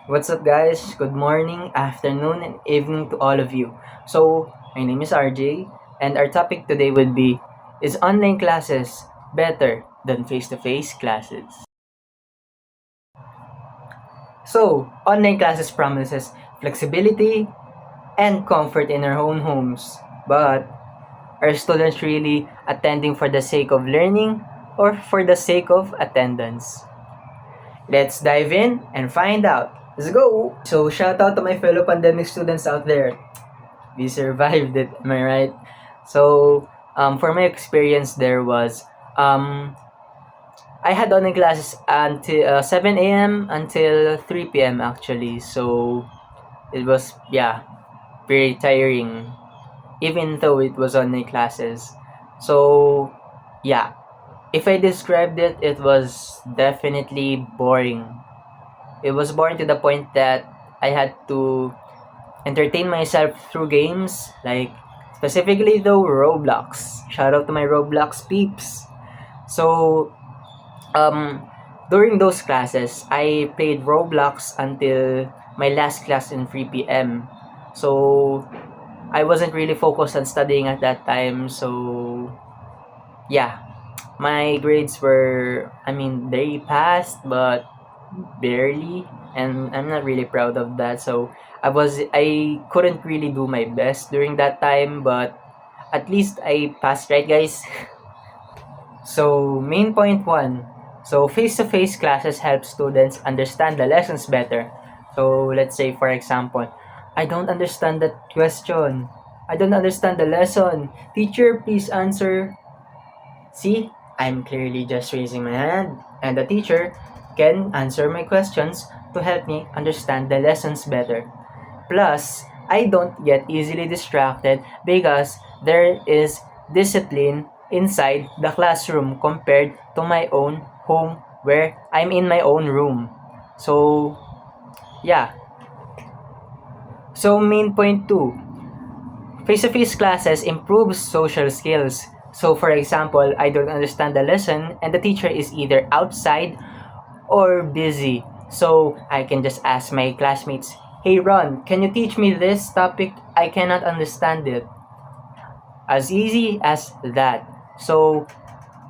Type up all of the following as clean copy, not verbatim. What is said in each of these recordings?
What's up, guys? Good morning, afternoon, and evening to all of you. So, my name is RJ, and our topic today would be: Is online classes better than face to face classes? So, online classes promises flexibility and comfort in our own homes, but are students really attending for the sake of learning or for the sake of attendance? Let's dive in and find out. Let's go! So, shout out to my fellow pandemic students out there. We survived it, am I right? So, for my experience, there was I had online classes until 7 a.m. until 3 p.m. actually. So, it was, yeah, very tiring, even though it was online classes. So, yeah, if I described it, it was definitely boring. It was boring to the point that I had to entertain myself through games, like specifically though Roblox. Shout out to my Roblox peeps. So, um, during those classes, I played Roblox until my last class in 3 p.m. So, I wasn't really focused on studying at that time. So, yeah, my grades were, they passed, but barely, and I'm not really proud of that. So I couldn't really do my best during that time, but at least I passed, right, guys? So main point one. So face-to-face classes help students understand the lessons better. So let's say, for example, I don't understand that question. I don't understand the lesson. Teacher, please answer. See, I'm clearly just raising my hand, and the teacher can answer my questions to help me understand the lessons better. Plus, I don't get easily distracted because there is discipline inside the classroom compared to my own home where I'm in my own room. So, yeah. So, main point 2. Face-to-face classes improves social skills. So for example, I don't understand the lesson and the teacher is either outside or busy. So I can just ask my classmates, "Hey Ron, can you teach me this topic? I cannot understand it." As easy as that. So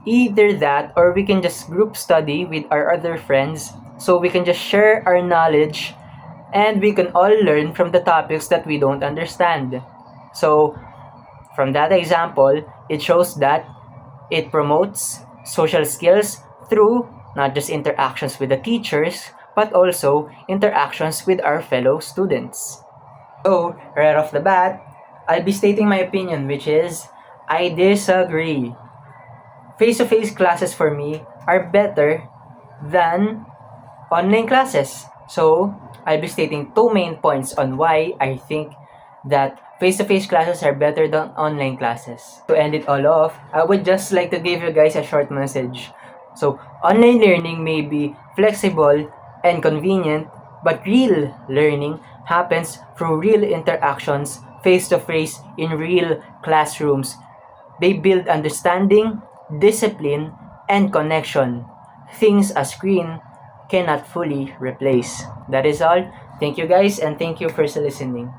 either that or we can just group study with our other friends so we can just share our knowledge and we can all learn from the topics that we don't understand. So from that example, it shows that it promotes social skills through not just interactions with the teachers, but also interactions with our fellow students. So, right off the bat, I'll be stating my opinion, which is I disagree. Face to face classes for me are better than online classes. So, I'll be stating two main points on why I think that face-to-face classes are better than online classes. To end it all off, I would just like to give you guys a short message. So, online learning may be flexible and convenient, but real learning happens through real interactions face-to-face in real classrooms. They build understanding, discipline, and connection. Things a screen cannot fully replace. That is all. Thank you guys and thank you for listening.